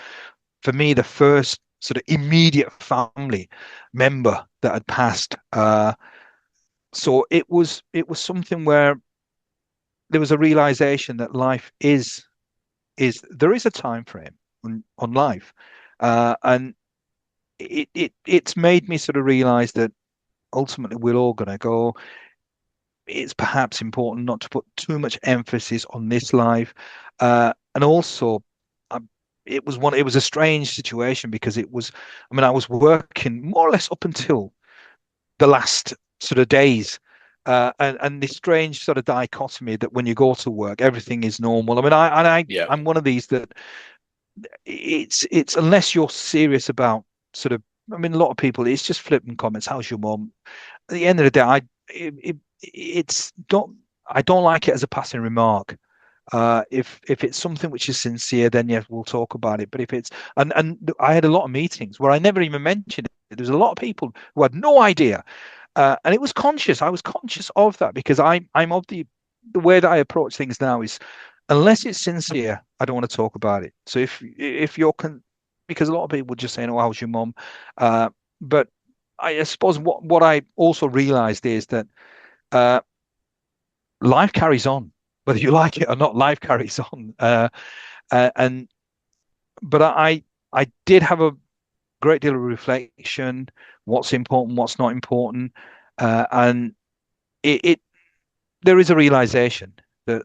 for me the first sort of immediate family member that had passed. So it was something where there was a realization that life is there is a time frame on life, and it's made me sort of realize that ultimately we're all going to go. It's perhaps important not to put too much emphasis on this life, and also. um, it was a strange situation because it was, I mean, I was working more or less up until the last sort of days. And this strange sort of dichotomy that when you go to work, everything is normal. I mean, Yeah. I'm one of these that it's unless you're serious about sort of, I mean, a lot of people, it's just flippant comments. How's your mom? At the end of the day, it's don't I don't like it as a passing remark. If it's something which is sincere, then yes, we'll talk about it. But if it's and I had a lot of meetings where I never even mentioned it. There was a lot of people who had no idea, and it was conscious. I was conscious of that because I'm of the way that I approach things now is unless it's sincere, I don't want to talk about it. So if you're because a lot of people just saying, "Oh, how's your mom?" But I suppose what I also realized is that uh, life carries on, whether you like it or not. Life carries on, and but I did have a great deal of reflection. What's important, what's not important, and it there is a realization that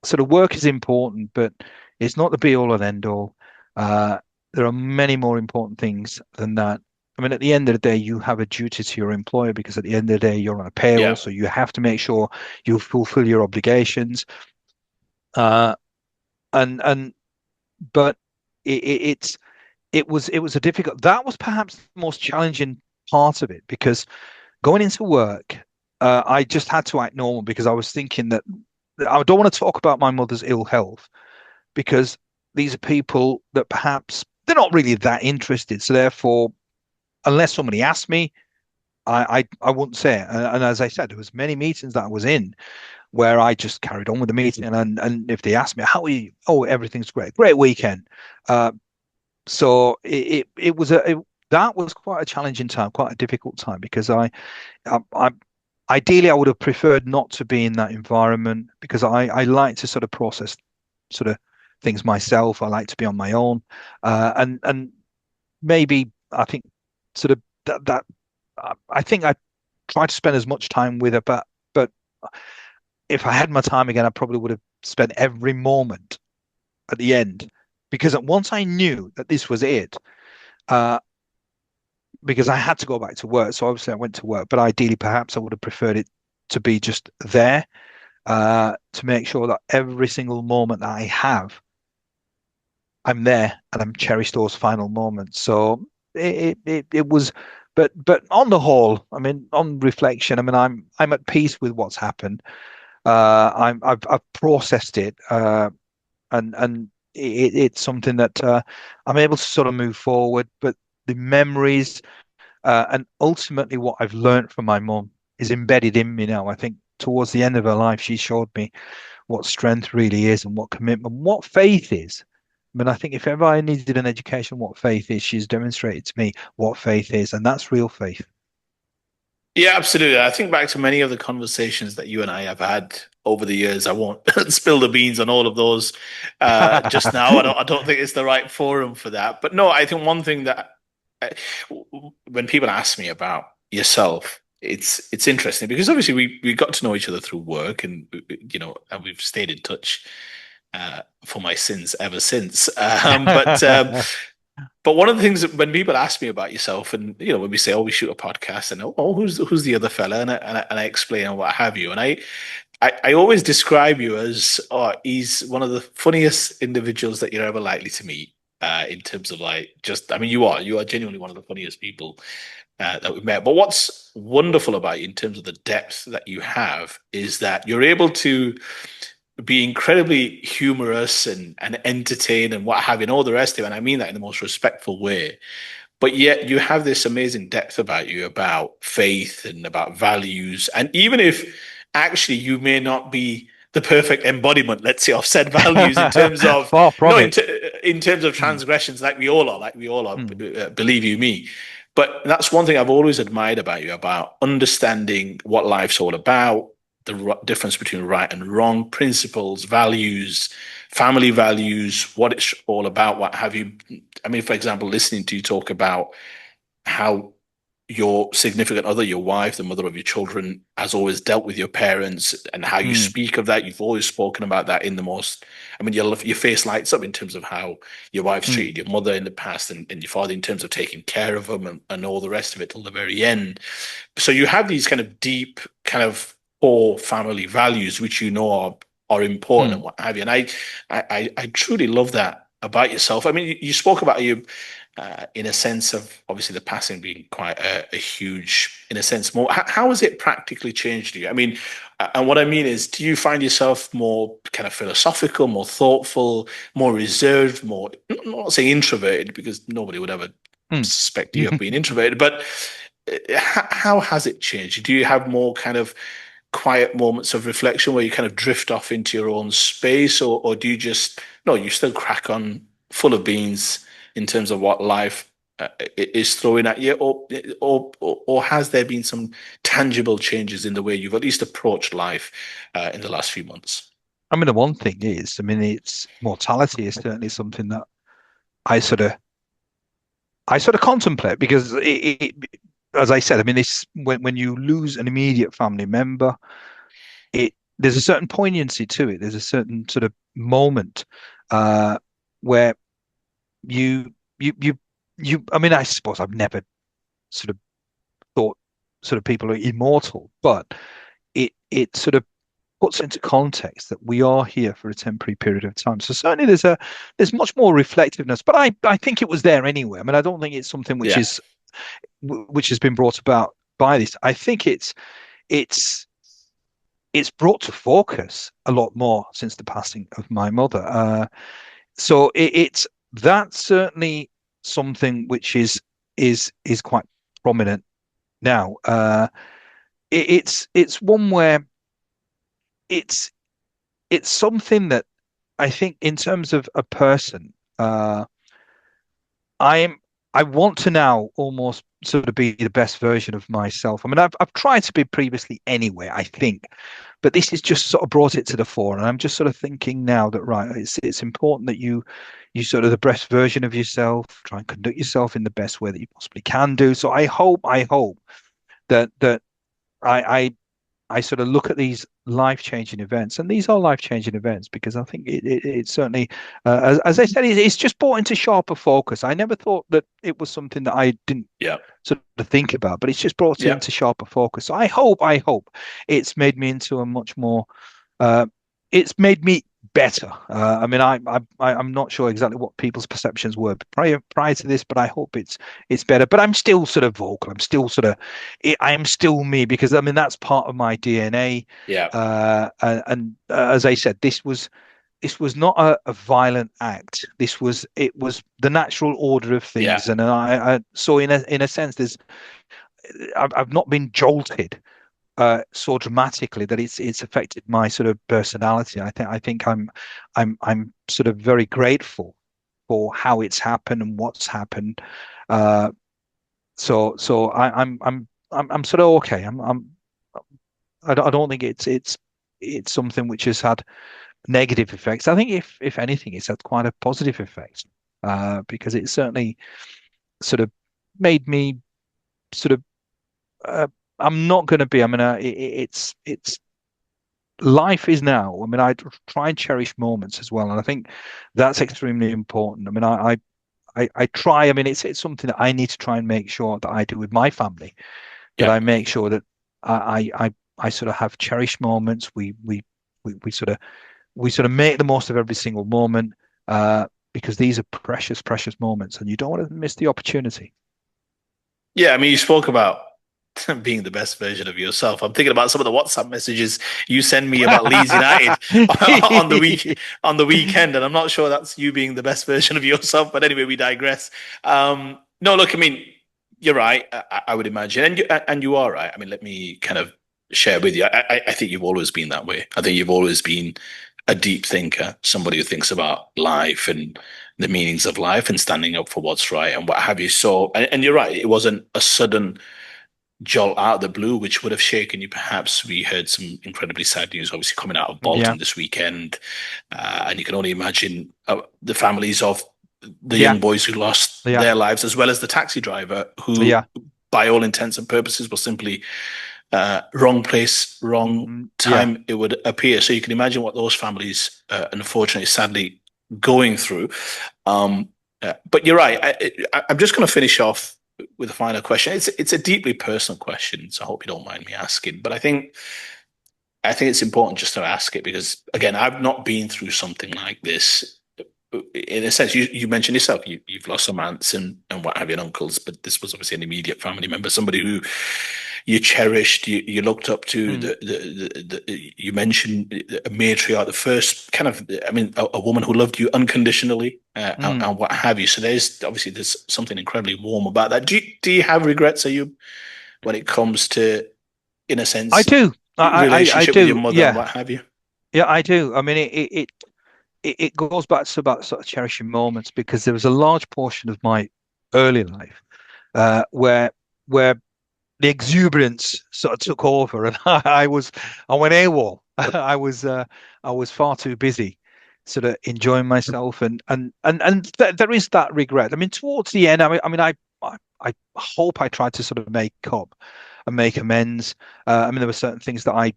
sort of work is important, but it's not the be all and end all. Uh, there are many more important things than that. I mean, at the end of the day, you have a duty to your employer because at the end of the day, you're on a payroll, Yeah. so you have to make sure you fulfill your obligations. Uh, and but it's it was a difficult. That was perhaps the most challenging part of it because going into work, I just had to act normal because I was thinking that I don't want to talk about my mother's ill health because these are people that perhaps they're not really that interested. So therefore, unless somebody asked me, I wouldn't say it. And as I said, there was many meetings that I was in where I just carried on with the meeting. And if they asked me, how are you? Oh, everything's great. Great weekend. Uh, so it was that was quite a challenging time, quite a difficult time because I ideally I would have preferred not to be in that environment because I like to sort of process sort of things myself. I like to be on my own, and maybe I think sort of that I think I try to spend as much time with her, but if I had my time again, I probably would have spent every moment at the end because once I knew that this was it, uh, because I had to go back to work. So obviously I went to work, but ideally perhaps I would have preferred it to be just there, to make sure that every single moment that I have, I'm there and I'm cherished those final moments. So it was, but on the whole, I mean, on reflection, I mean, I'm at peace with what's happened. I've processed it, and it's something that I'm able to sort of move forward. But the memories, and ultimately what I've learned from my mum is embedded in me now. I think towards the end of her life, she showed me what strength really is and what commitment, what faith is. I mean, I think if ever I needed an education, what faith is, she's demonstrated to me what faith is, and that's real faith. Yeah, absolutely. I think back to many of the conversations that you and I have had over the years. I won't spill the beans on all of those just now. I don't think it's the right forum for that. But no, I think one thing that uh, when people ask me about yourself, it's interesting because obviously we got to know each other through work, and and we've stayed in touch for my sins ever since. But one of the things that when people ask me about yourself, and when we say, "Oh, we shoot a podcast," and who's the other fella, and I explain and what have you, and I always describe you as, oh, he's one of the funniest individuals that you're ever likely to meet. In terms of like, just, I mean, you are genuinely one of the funniest people that we've met. But what's wonderful about you in terms of the depth that you have is that you're able to be incredibly humorous and entertain and what have you, and all the rest of it. And I mean that in the most respectful way. But yet you have this amazing depth about you, about faith and about values. And even if actually you may not be the perfect embodiment, let's say, of said values in terms of Far no, from it. in terms of Mm, transgressions, like we all are, mm, believe you me. But that's one thing I've always admired about you, about understanding what life's all about, the difference between right and wrong, principles, values, family values, what it's all about, what have you. I mean, for example, listening to you talk about how your significant other, your wife, the mother of your children, has always dealt with your parents, and how you mm, speak of that. You've always spoken about that in the most. I mean, your face lights up in terms of how your wife's mm, treated your mother in the past, and your father in terms of taking care of them, and all the rest of it till the very end. So you have these kind of deep, kind of core family values, which you know are important mm, and what have you. And I truly love that about yourself. I mean, you spoke about you in a sense of obviously the passing being quite a huge, in a sense, more. How has it practically changed you? I mean, and what I mean is, do you find yourself more kind of philosophical, more thoughtful, more reserved, more, I'm not saying introverted, because nobody would ever mm. suspect you of being introverted, but how has it changed? Do you have more kind of quiet moments of reflection where you kind of drift off into your own space, or do you just, no, you still crack on full of beans in terms of what life is throwing at you, or has there been some tangible changes in the way you've at least approached life in the last few months? I mean, the one thing is, I mean, it's mortality is certainly something that I sort of I sort of contemplate because as I said, I mean, this when you lose an immediate family member, it there's a certain poignancy to it. There's a certain sort of moment uh, where you you I mean, I suppose I've never sort of thought sort of people are immortal, but it sort of puts into context that we are here for a temporary period of time. So certainly there's much more reflectiveness, but I think it was there anyway. I mean, I don't think it's something which Yeah, is which has been brought about by this. I think it's it's brought to focus a lot more since the passing of my mother. So it's that's certainly something which is quite prominent now. It's one where it's it's something that I think in terms of a person, I'm I want to now almost sort of be the best version of myself. I mean, I've tried to be previously anyway, I think, but this has just sort of brought it to the fore, and I'm just sort of thinking now that right, it's important that you sort of the best version of yourself, try and conduct yourself in the best way that you possibly can do. So I hope that I I sort of look at these life-changing events, and these are life-changing events because I think it certainly, as I said, it's just brought into sharper focus. I never thought that it was something that I didn't yeah, sort of think about, but it's just brought it yeah, into sharper focus. So I hope it's made me into a much more uh, it's made me better. I mean, I'm not sure exactly what people's perceptions were prior to this, but I hope it's better. But I'm still sort of vocal. I'm still sort of I am still me because I mean that's part of my DNA. yeah, As I said, this was not a violent act. It was the natural order of yeah. things, and I so in a sense, I've not been jolted so dramatically that it's affected my sort of personality. I think I'm sort of very grateful for how it's happened and what's happened. Uh, so I'm sort of okay. I don't think it's something which has had negative effects. I think if anything, it's had quite a positive effect because it certainly sort of made me sort of. Uh, I'm not going to be. I mean, it's life is now. I mean, try and cherish moments as well, and I think that's extremely important. I mean, I try. I mean, it's something that I need to try and make sure that I do with my family. That Yeah. I make sure that I sort of have cherished moments. We sort of make the most of every single moment because these are precious, precious moments, and you don't want to miss the opportunity. Yeah, I mean, you spoke about being the best version of yourself. I'm thinking about some of the WhatsApp messages you send me about Leeds United on the weekend, and I'm not sure that's you being the best version of yourself. But anyway, we digress. No, look, I mean, you're right. I would imagine, and you are right. I mean, let me kind of share with you. I think you've always been that way. I think you've always been a deep thinker, somebody who thinks about life and the meanings of life and standing up for what's right and what have you. So, and you're right, it wasn't a sudden jolt out of the blue, which would have shaken you. Perhaps we heard some incredibly sad news, obviously coming out of Yeah, Bolton this weekend, and you can only imagine the families of the yeah, young boys who lost yeah, their lives, as well as the taxi driver who, yeah, by all intents and purposes, was simply wrong place, wrong yeah. time. It would appear. So you can imagine what those families, unfortunately, sadly, going through. Um, but you're right. I'm just going to finish off with a final question. It's a deeply personal question, so I hope you don't mind me asking. But I think it's important just to ask it because again, I've not been through something like this. In a sense, you mentioned yourself, you've lost some aunts and what have you, and uncles, but this was obviously an immediate family member, somebody who you cherished, you looked up to. Mm, You mentioned a matriarch, the first kind of, I mean, a woman who loved you unconditionally, mm. and what have you. So there's something incredibly warm about that. Do you have regrets, are you, when it comes to, in a I sense, do. I relationship with your do. mother and Yeah, what have you? yeah, I do. I mean, it goes back to about sort of cherishing moments because there was a large portion of my early life where the exuberance sort of took over, and I went AWOL. I was far too busy, sort of enjoying myself, and there is that regret. I mean, towards the end, I hope I tried to sort of make up and make amends. I mean, there were certain things that I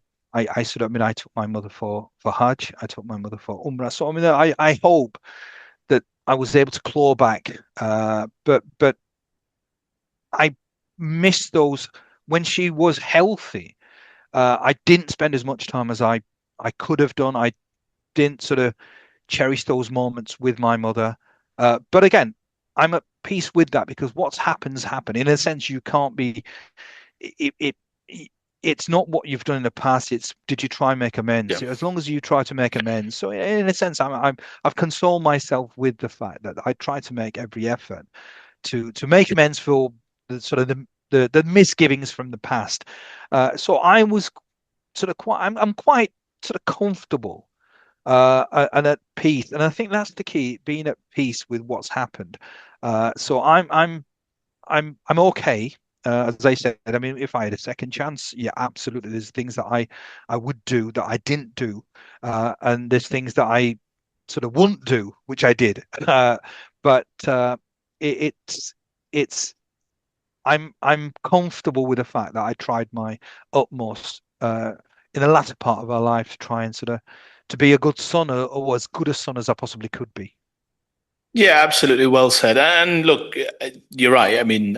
sort of, I mean, I took my mother for Hajj, I took my mother for Umrah. So I mean, I hope that I was able to claw back. But I miss those when she was healthy. I didn't spend as much time as I could have done. I didn't sort of cherish those moments with my mother. But again, I'm at peace with that because what's happened's happened. In a sense, you can't be it, it's not what you've done in the past. It's did you try and make amends? Yeah. As long as you try to make amends. So in a sense, I've consoled myself with the fact that I try to make every effort to make amends for the sort of the misgivings from the past. So I was sort of quite I'm quite sort of comfortable and at peace, and I think that's the key, being at peace with what's happened. So I'm okay. As I said, I mean, if I had a second chance, yeah, absolutely. There's things that I would do that I didn't do, and there's things that I sort of wouldn't do, which I did. But it's it's I'm comfortable with the fact that I tried my utmost in the latter part of our life to try and sort of to be a good son or as good a son as I possibly could be. Yeah, absolutely. Well said. And look, you're right. I mean,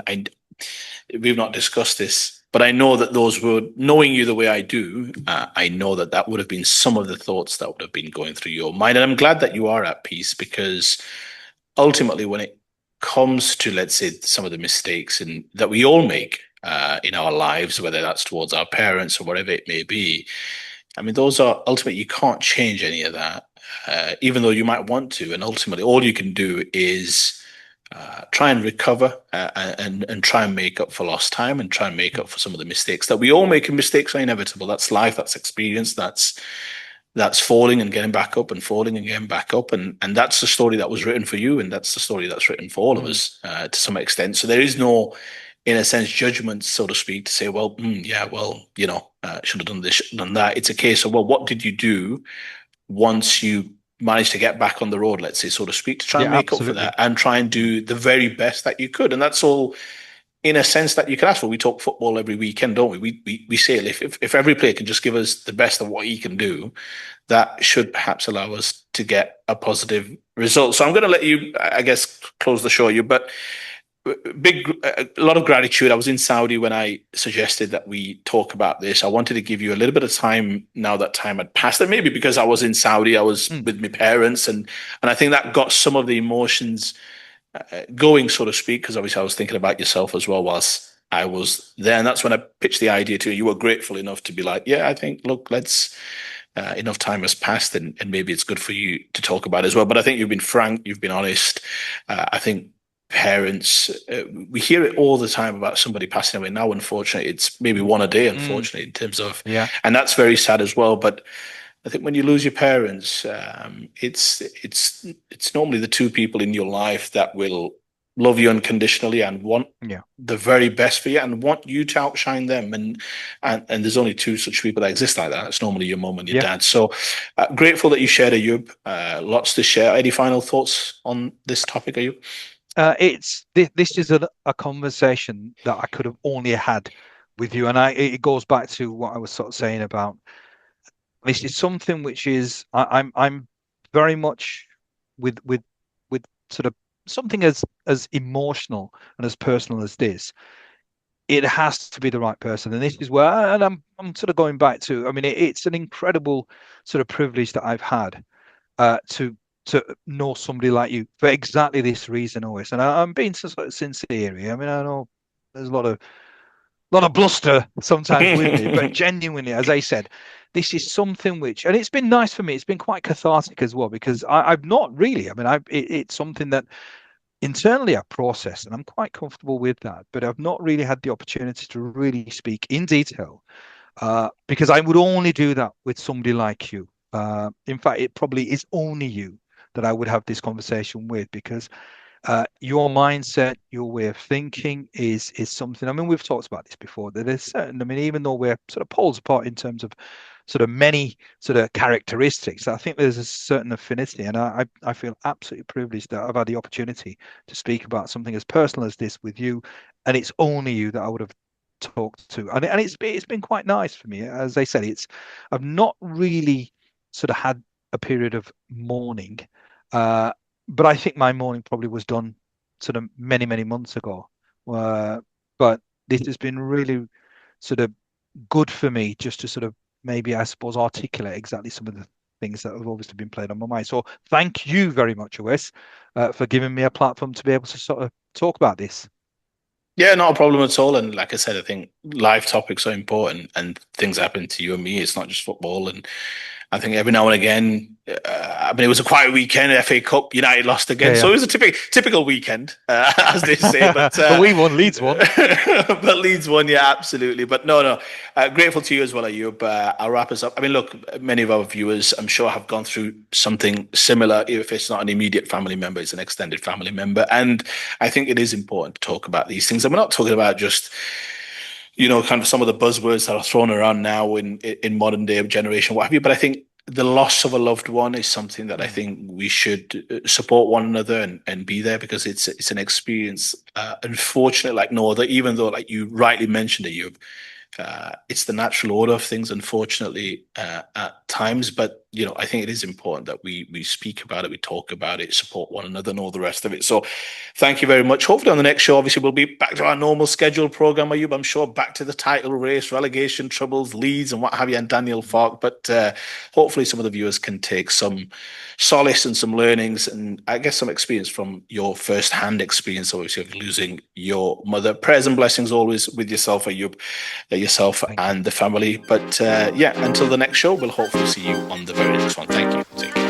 we've not discussed this, but I know that those were, knowing you the way I do, I know that that would have been some of the thoughts that would have been going through your mind. And I'm glad that you are at peace because ultimately, when it comes to, let's say, some of the mistakes that we all make in our lives, whether that's towards our parents or whatever it may be, I mean, those are ultimately, you can't change any of that, even though you might want to. And ultimately, all you can do is try and recover and try and make up for lost time and try and make up for some of the mistakes that we all make. And mistakes are inevitable. That's life. That's experience. That's falling and getting back up and falling and getting back up. And that's the story that was written for you. And that's the story that's written for all of Mm. us to some extent. So there is no, in a sense, judgment, so to speak, to say, well, yeah, well, should have done this, should have done that. It's a case of, well, what did you do once you managed to get back on the road, let's say, so to speak, to try and Yeah, make up for absolutely. that and try and do the very best that you could. And that's all in a sense that you can ask for. We talk football every weekend, don't we? We say if every player can just give us the best of what he can do, that should perhaps allow us to get a positive result. So I'm going to let you, I guess, close the show. You, but a lot of gratitude. I was in Saudi when I suggested that we talk about this. I wanted to give you a little bit of time now that time had passed, and maybe because I was in Saudi, I was Mm. with my parents, and I think that got some of the emotions going, so to speak. Because obviously, I was thinking about yourself as well whilst I was there, and that's when I pitched the idea to you. You were grateful enough to be like, "Yeah, I think, look, let's." Enough time has passed, and maybe it's good for you to talk about it as well. But I think you've been frank, you've been honest. I think parents. We hear it all the time about somebody passing away. Now, unfortunately, it's maybe one a day, Mm, unfortunately, in terms of, yeah, and that's very sad as well. But I think when you lose your parents, it's normally the two people in your life that will love you unconditionally and want yeah, the very best for you and want you to outshine them. And there's only two such people that exist like that. It's normally your mum and your yeah. dad. So grateful that you shared, Ayub. Lots to share. Any final thoughts on this topic, Ayub? This is a conversation that I could have only had with you, and it goes back to what I was sort of saying about this is something which is I'm very much with sort of something as emotional and as personal as this. It has to be the right person, and this is where, and I'm sort of going back to. I mean, it's an incredible sort of privilege that I've had to know somebody like you for exactly this reason always. And I'm being sort of sincere here. I mean, I know there's a lot of bluster sometimes with me, but genuinely, as I said, this is something which, and it's been nice for me. It's been quite cathartic as well because I've not really. I mean, it's something that internally I process, and I'm quite comfortable with that. But I've not really had the opportunity to really speak in detail because I would only do that with somebody like you. In fact, it probably is only you that I would have this conversation with because your mindset, your way of thinking is something. I mean, we've talked about this before. That there's certain. I mean, even though we're sort of poles apart in terms of sort of many sort of characteristics, I think there's a certain affinity, and I feel absolutely privileged that I've had the opportunity to speak about something as personal as this with you, and it's only you that I would have talked to, and it's been quite nice for me. As I said, it's I've not really sort of had a period of mourning. Uh, but I think my morning probably was done sort of many months ago. Uh, but this has been really sort of good for me just to sort of maybe I suppose articulate exactly some of the things that have obviously been played on my mind. So thank you very much, Wes, for giving me a platform to be able to sort of talk about this. Yeah, not a problem at all. And like I said, I think live topics are important and things happen to you and me. It's not just football. And I think every now and again, I mean, it was a quiet weekend. FA Cup, United lost Yeah, again, so yeah. it was a typical weekend, as they say. But But we won, Leeds won. but Leeds won, yeah, absolutely. But no. Grateful to you as well, Ayub. I'll wrap us up. I mean, look, many of our viewers, I'm sure, have gone through something similar. If it's not an immediate family member, it's an extended family member, and I think it is important to talk about these things. And we're not talking about just kind of some of the buzzwords that are thrown around now in modern day generation, what have you. But I think the loss of a loved one is something that I Mm, think we should support one another and be there because it's an experience, unfortunate like no other. Even though, like you rightly mentioned it, it's the natural order of things, unfortunately, at times. But I think it is important that we speak about it, we talk about it, support one another, and all the rest of it. So, thank you very much. Hopefully, on the next show, obviously, we'll be back to our normal scheduled program. Ayub, I'm sure, back to the title race, relegation troubles, Leeds, and what have you, and Daniel Fark. But hopefully, some of the viewers can take some solace and some learnings, and I guess some experience from your first-hand experience, obviously, of losing your mother. Prayers and blessings always with yourself, Ayub, yourself thank you. and the family. But yeah, until the next show, we'll hopefully see you on the very next one. Thank you. Take care.